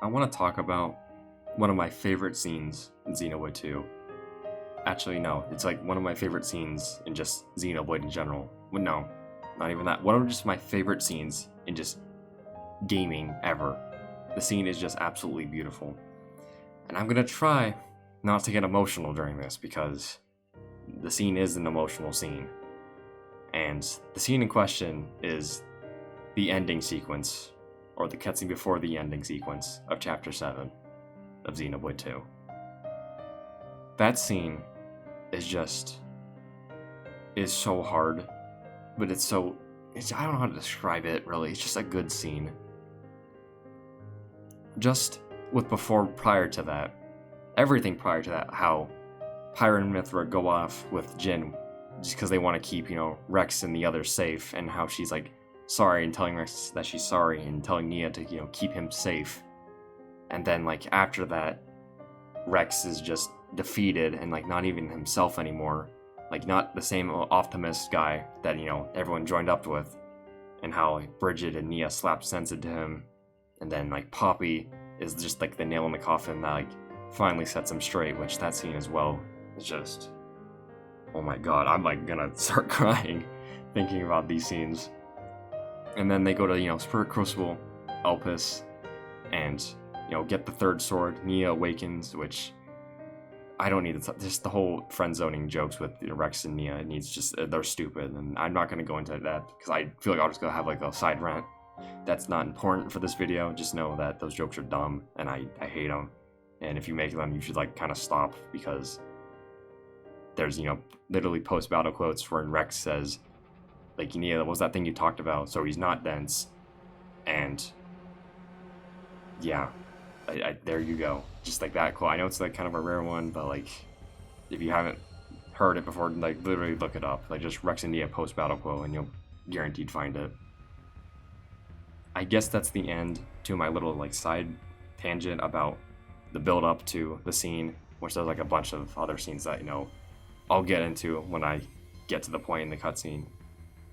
I want to talk about one of my favorite scenes in Xenoblade 2. Actually, no, it's like one of my favorite scenes in just Xenoblade in general. Well, no, not even that. One of just my favorite scenes in just gaming ever. The scene is just absolutely beautiful. And I'm gonna try not to get emotional during this because the scene is an emotional scene. And the scene in question is the ending sequence, or the cutscene before the ending sequence of Chapter 7 of Xenoblade 2. That scene is so hard, but I don't know how to describe it really. It's just a good scene. Just with prior to that, everything prior to that, how Pyra and Mythra go off with Jin just because they want to keep, Rex and the others safe, and how she's like sorry and telling Rex that she's sorry and telling Nia to, keep him safe. And then like after that, Rex is just defeated and like not even himself anymore. Like not the same optimist guy that, everyone joined up with. And how like Bridget and Nia slap sense into him. And then like Poppy is just like the nail in the coffin that like finally sets him straight, which that scene as well is just, oh my god, I'm like gonna start crying thinking about these scenes. And then they go to, Spirit Crucible, Elpis, and, get the third sword. Nia awakens, which I don't need to, just the whole friend zoning jokes with Rex and Nia, they're stupid, and I'm not gonna go into that because I feel like I'll just go have like a side rant. That's not important for this video. Just know that those jokes are dumb and I hate them. And if you make them, you should like kind of stop, because there's, literally post-battle quotes where Rex says, like, Nia, what was that thing you talked about? So he's not dense. And yeah, there you go. Just like that quote. I know it's like kind of a rare one, but like if you haven't heard it before, like literally look it up. Like just Rex and Nia post-battle quote and you'll guaranteed find it. I guess that's the end to my little like side tangent about the build up to the scene, which there's like a bunch of other scenes that, I'll get into when I get to the point in the cutscene.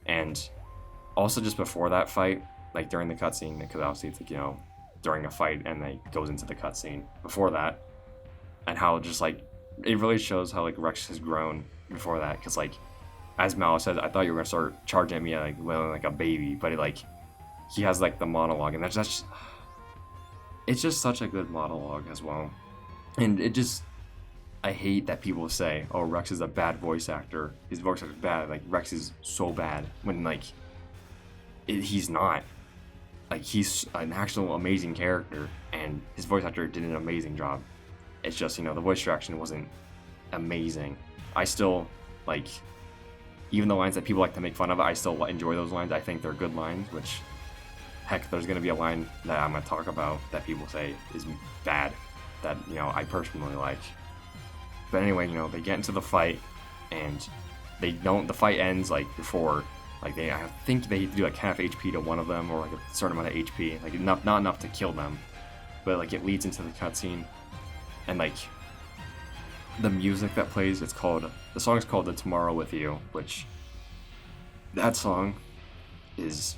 And also just before that fight, like during the cutscene, because obviously it's like, during a fight and it goes into the cutscene before that, and how just like, it really shows how like Rex has grown before that, because like, as Mal said, I thought you were gonna start charging at me like a baby, but he has like the monologue, and it's just such a good monologue as well. And I hate that people say, oh, Rex is a bad voice actor. His voice actor is bad. Like, Rex is so bad. When, like, he's not. Like, he's an actual amazing character, and his voice actor did an amazing job. It's just, the voice direction wasn't amazing. I still, like, even the lines that people like to make fun of, I still enjoy those lines. I think they're good lines, which, heck, there's going to be a line that I'm going to talk about that people say is bad that, I personally like. But anyway, they get into the fight, and the fight ends, like, before, like, I think they do, like, half HP to one of them, or, like, a certain amount of HP, like, not enough to kill them, but, like, it leads into the cutscene, and, like, the music that plays, the song is called The Tomorrow With You, which, that song it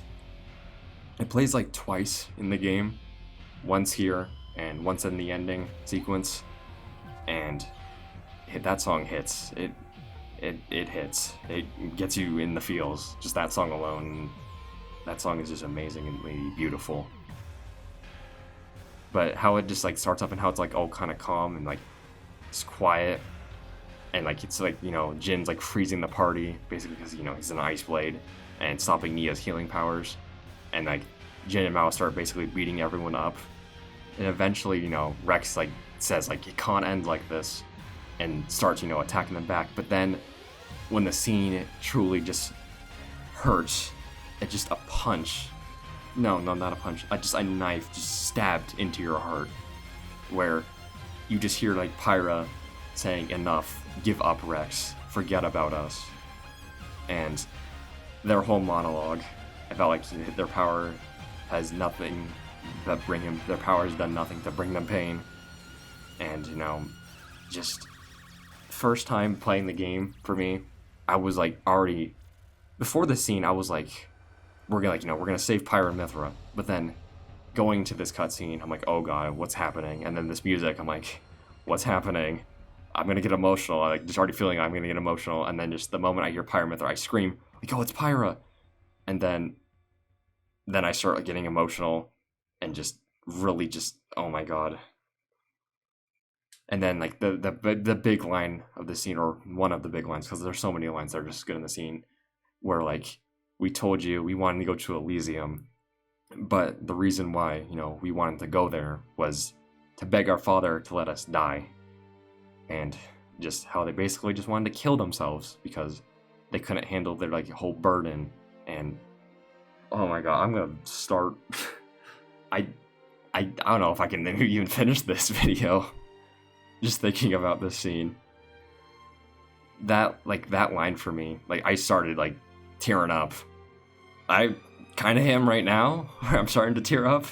plays, like, twice in the game, once here, and once in the ending sequence, and that song hits. It hits. It gets you in the feels. Just that song alone. That song is just amazingly beautiful. But how it just like starts up and how it's like all kind of calm and like it's quiet, and like it's like Jin's like freezing the party basically because he's an ice blade and stopping Nia's healing powers, and like Jin and Mao start basically beating everyone up, and eventually Rex like says like it can't end like this, and starts, attacking them back. But then, when the scene truly just hurts, it's just a punch. No, not a punch. Just a knife just stabbed into your heart, where you just hear like Pyra saying, "Enough, give up, Rex, forget about us." And their whole monologue about like their power has nothing that bring him. Their power has done nothing to bring them pain, and just. First time playing the game for me, I was like already before the scene I was like, we're gonna save Pyra and Mythra, but then going to this cutscene, I'm like, oh god, what's happening? And then this music, I'm like, what's happening? I'm gonna get emotional. I like just already feeling I'm gonna get emotional. And then just the moment I hear Pyra Mythra, I scream like, oh, it's Pyra. And then I start like getting emotional and just really just, oh my god. And then like the big line of the scene, or one of the big lines, because there's so many lines that are just good in the scene, where like, we told you we wanted to go to Elysium, but the reason why, you know, we wanted to go there was to beg our father to let us die. And just how they basically just wanted to kill themselves because they couldn't handle their like whole burden. And oh my god, I'm gonna start I don't know if I can even finish this video just thinking about this scene. That line for me, like, I started like tearing up. I kind of am right now, where I'm starting to tear up.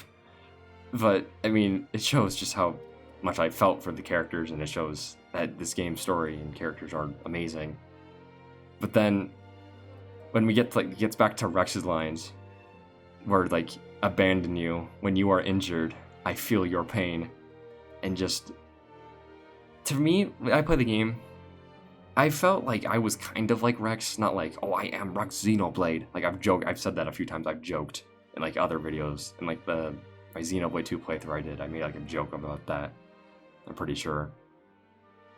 But I mean, it shows just how much I felt for the characters, and it shows that this game's story and characters are amazing. But then when we get like, it gets back to Rex's lines, where like, abandon you when you are injured, I feel your pain. And just, to me, when I play the game, I felt like I was kind of like Rex, not like, oh, I am Rex Xenoblade. Like, I've said that a few times, I've joked in like other videos, and like my Xenoblade 2 playthrough I made like a joke about that, I'm pretty sure.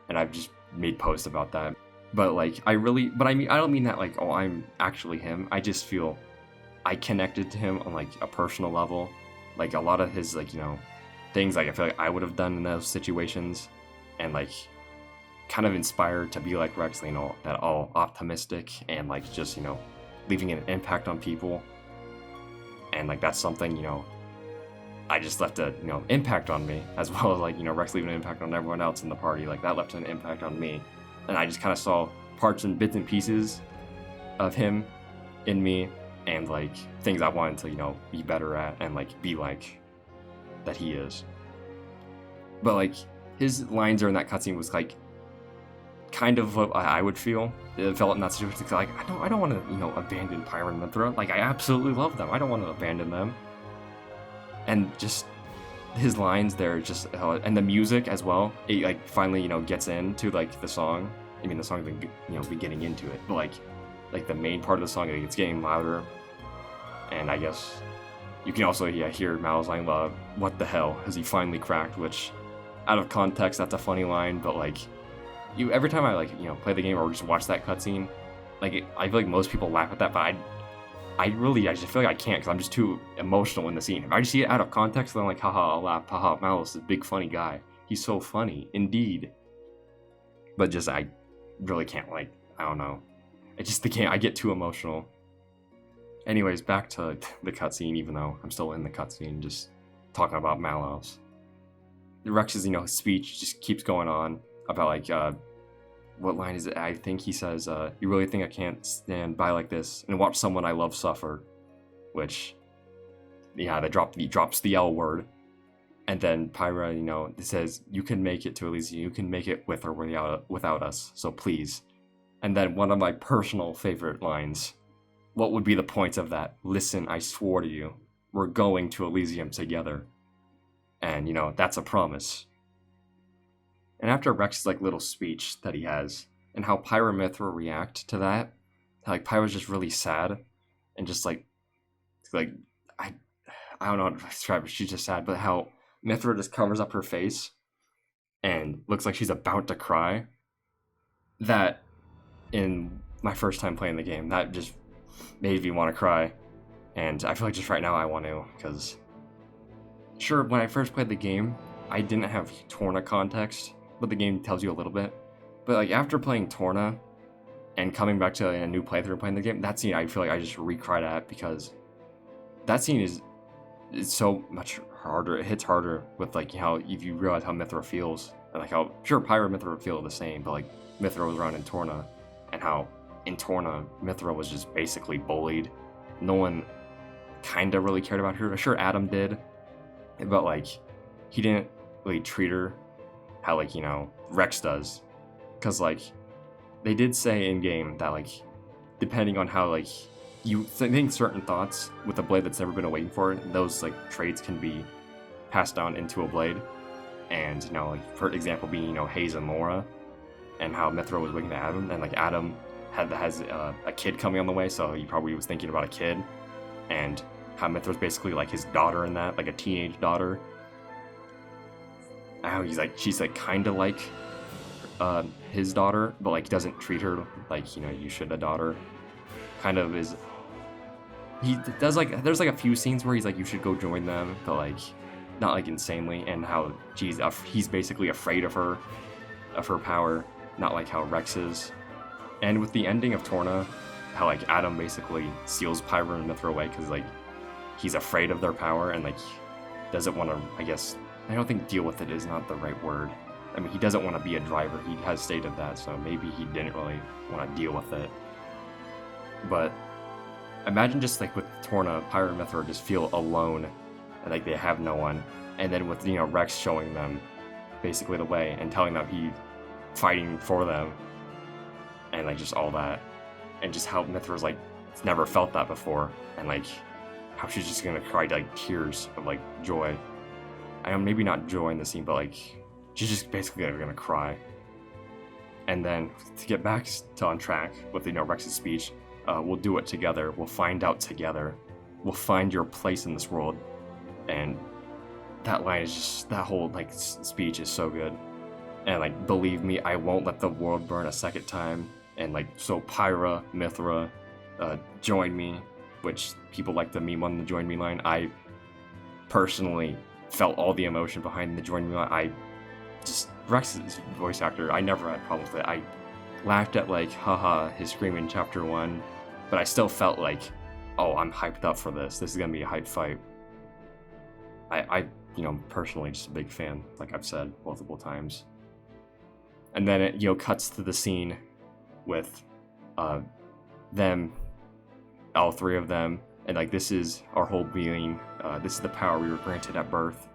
And I've just made posts about that. But like, I don't mean that like, oh, I'm actually him. I just feel I connected to him on like a personal level. Like, a lot of his like, you know, things like I feel like I would have done in those situations, and like kind of inspired to be like Rex, you know, that all optimistic and like just, you know, leaving an impact on people. And like, that's something, you know, I just left a, you know, impact on me, as well as like, you know, Rex leaving an impact on everyone else in the party. Like, that left an impact on me. And I just kind of saw parts and bits and pieces of him in me, and like things I wanted to, you know, be better at and like be like that he is. But like, his lines during that cutscene was like kind of what I would feel. It felt in that situation, because like, I don't want to, you know, abandon Pyra and Mythra. Like, I absolutely love them. I don't want to abandon them. And just his lines there, just and the music as well. It like finally, you know, gets into like the song. I mean, the song's been, you know, be getting into it, but like the main part of the song, like, it's getting louder. And I guess you can also hear Mal's line, "What the hell has he finally cracked?" Which, out of context, that's a funny line, but like, every time I like, you know, play the game or just watch that cutscene, like, I feel like most people laugh at that, but I just feel like I can't, because I'm just too emotional in the scene. If I just see it out of context, then I'm like, haha, I'll laugh, haha, Mal is a big funny guy. He's so funny, indeed. But just, I really can't, like, I don't know. I get too emotional. Anyways, back to the cutscene, even though I'm still in the cutscene, just talking about Malos. Rex's, you know, speech just keeps going on about like, what line is it? I think he says, you really think I can't stand by like this and watch someone I love suffer? Which, yeah, he drops the L word. And then Pyra, you know, it says, you can make it to Elysium, you can make it with or without us, so please. And then one of my personal favorite lines, what would be the point of that? Listen, I swore to you, we're going to Elysium together. And, you know, that's a promise. And after Rex's like little speech that he has, and how Pyra and Mythra react to that, like, Pyra's just really sad, and just like I don't know how to describe it, she's just sad, but how Mythra just covers up her face and looks like she's about to cry. That, in my first time playing the game, that just made me want to cry. And I feel like just right now I want to, because sure, when I first played the game, I didn't have Torna context, but the game tells you a little bit. But like, after playing Torna and coming back to a new playthrough playing the game, that scene I feel like I just re-cried at, because that scene is so much harder. It hits harder with like how, if you realize how Mythra feels, and like how, sure, Pyra and Mythra feel the same, but like Mythra was around in Torna, and how in Torna Mythra was just basically bullied. No one kind of really cared about her. Sure, Adam did, but like, he didn't really treat her how, like, you know, Rex does. Because like, they did say in game that like, depending on how like you think certain thoughts with a blade that's never been awakened for, those like traits can be passed down into a blade. And you know, like for example, being Hayes and Laura, and how Mythra was awakened to Adam, and like Adam has a kid coming on the way, so he probably was thinking about a kid, and how Mythra's basically like his daughter in that, like a teenage daughter. How she's like kind of like his daughter, but like doesn't treat her like you should a daughter. Kind of is. He does like there's like a few scenes where he's like you should go join them, but like not like insanely, and how he's basically afraid of her power, not like how Rex is. And with the ending of Torna, how like Adam basically seals Pyra and Mythra away because like he's afraid of their power and like doesn't want to. I don't think deal with it is not the right word. I mean, he doesn't want to be a driver. He has stated that, so maybe he didn't really want to deal with it. But imagine just like with Torna, Pyra and Mythra just feel alone and like they have no one. And then with Rex showing them basically the way and telling them he's fighting for them and like just all that. And just how Mythra's like never felt that before, and like how she's just gonna cry like tears of like joy. I am maybe not joy in the scene, but like she's just basically gonna cry. And then to get back to on track with Rex's speech, we'll do it together. We'll find out together. We'll find your place in this world. And that line is just, that whole like speech is so good. And like, believe me, I won't let the world burn a second time. And like, so Pyra, Mythra, join me, which people like the meme on the join me line. I personally felt all the emotion behind the join me line. Rex's voice actor, I never had problems with it. I laughed at like, haha, his scream in chapter 1, but I still felt like, oh, I'm hyped up for this. This is gonna be a hype fight. I personally just a big fan, like I've said multiple times. And then it, cuts to the scene with them, all three of them, and like, this is our whole being. This is the power we were granted at birth.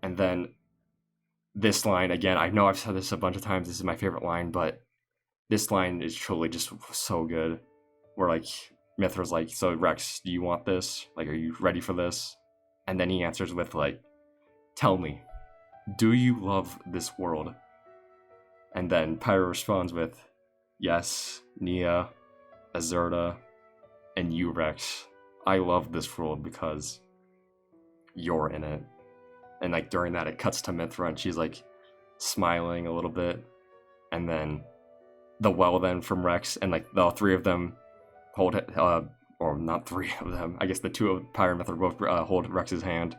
And then this line, again, I know I've said this a bunch of times, this is my favorite line, but this line is truly just so good. Where like, Mythra's like, so Rex, do you want this? Like, are you ready for this? And then he answers with like, tell me, do you love this world? And then Pyra responds with, yes, Nia, Azurta, and you, Rex. I love this world because you're in it. And like, during that, it cuts to Mythra and she's like smiling a little bit. And then the well then from Rex, and like the three of them hold it, or not three of them, I guess the two of Pyra and Mythra both hold Rex's hand,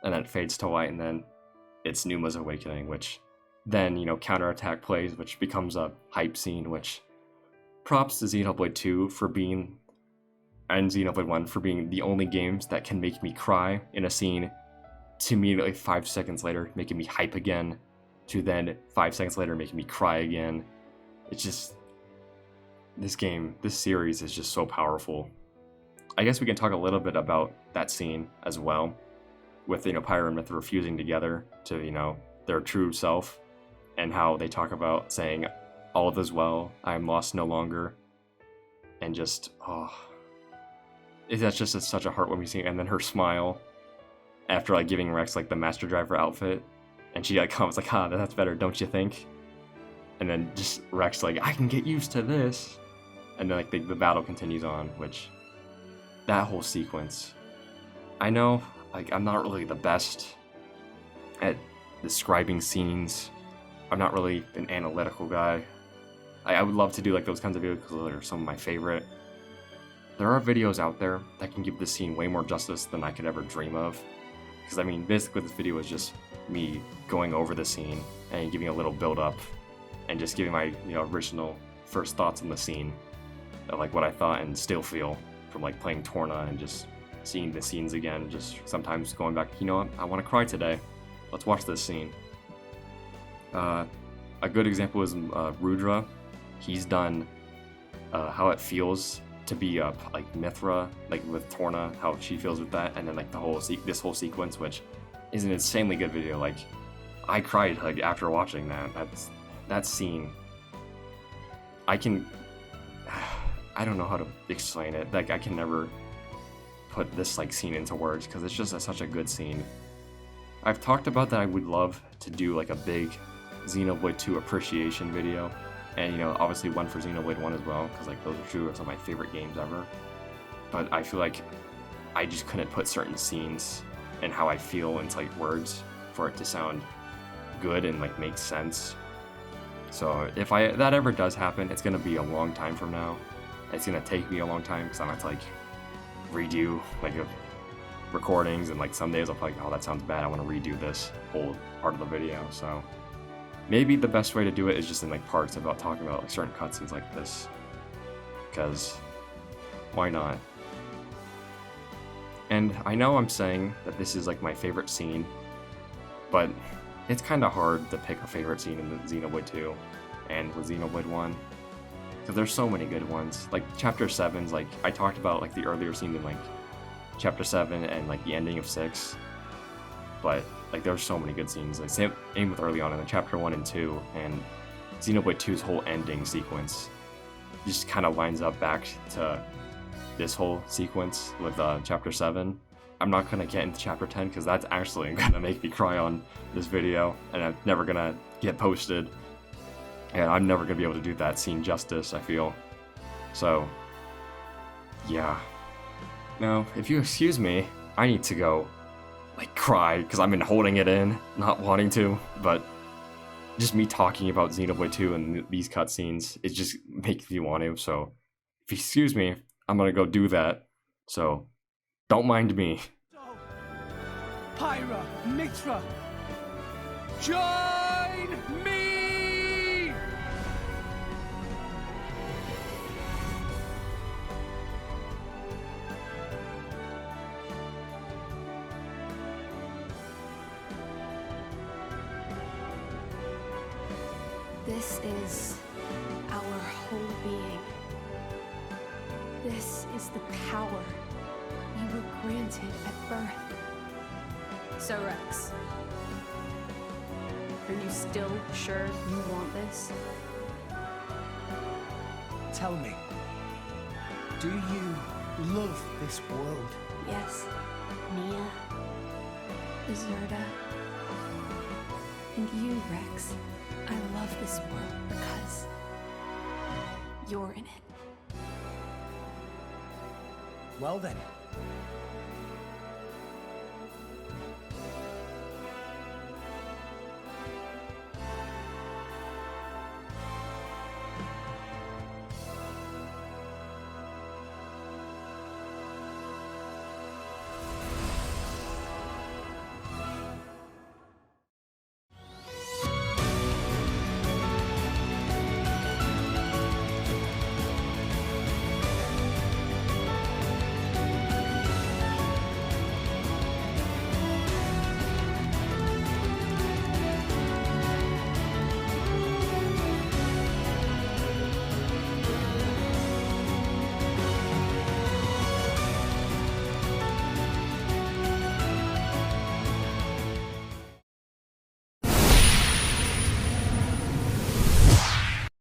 and then it fades to white, and then it's Numa's awakening, which then, counterattack plays, which becomes a hype scene, which props to Xenoblade 2 for being, and Xenoblade 1 for being the only games that can make me cry in a scene, to immediately 5 seconds later making me hype again, to then 5 seconds later making me cry again. It's just, this series is just so powerful. I guess we can talk a little bit about that scene as well, with Pyra and Mythra fusing together to their true self, and how they talk about saying, all is well, I am lost no longer, and just that's just such a heartwarming scene. And then her smile after like giving Rex like the Master Driver outfit, and she like comments like, that's better, don't you think? And then just Rex like, I can get used to this, and then like the battle continues on, which that whole sequence, I know like I'm not really the best at describing scenes. I'm not really an analytical guy. I would love to do like those kinds of videos because they're some of my favorite. There are videos out there that can give this scene way more justice than I could ever dream of. Because I mean, basically this video is just me going over the scene and giving a little build up and just giving my original first thoughts on the scene, of like what I thought and still feel from like playing Torna and just seeing the scenes again. Just sometimes going back, what, I want to cry today. Let's watch this scene. A good example is Rudra. He's done how it feels to be like Mythra, like with Torna, how she feels with that, and then like this whole sequence, which is an insanely good video. Like, I cried like after watching that. That scene. I don't know how to explain it. Like, I can never put this like scene into words because it's just such a good scene. I've talked about that I would love to do like a big Xenoblade 2 appreciation video, and you know, obviously one for Xenoblade 1 as well, because like those are two of some of my favorite games ever. But I feel like I just couldn't put certain scenes and how I feel into like words for it to sound good and like make sense. So if that ever does happen, it's gonna be a long time from now. It's gonna take me a long time because I'm gonna have to like redo like recordings, and like some days I'll be like, oh, that sounds bad, I want to redo this whole part of the video. So maybe the best way to do it is just in like parts about talking about like certain cutscenes like this, because why not? And I know I'm saying that this is like my favorite scene, but it's kind of hard to pick a favorite scene in the Xenoblade 2 and with Xenoblade 1, because there's so many good ones. Like Chapter 7's, like I talked about like the earlier scene in like Chapter 7 and like the ending of 6, but like there's so many good scenes. Like same with early on in the Chapter 1 and 2, and Xenoblade 2's whole ending sequence just kind of lines up back to this whole sequence with Chapter 7. I'm not gonna get into Chapter 10 because that's actually gonna make me cry on this video, and I'm never gonna get posted, and I'm never gonna be able to do that scene justice, I feel. So yeah. Now, if you excuse me, I need to go like cry because I've been holding it in, not wanting to, but just me talking about Xenoblade 2 and these cutscenes, it just makes me want to. So if you excuse me, I'm gonna go do that. So don't mind me. Pyra, Mythra, join me! This is our whole being. This is the power we were granted at birth. So Rex, are you still sure you want this? Tell me, do you love this world? Yes, Mia, Deserta, and you, Rex. I love this world because you're in it. Well then,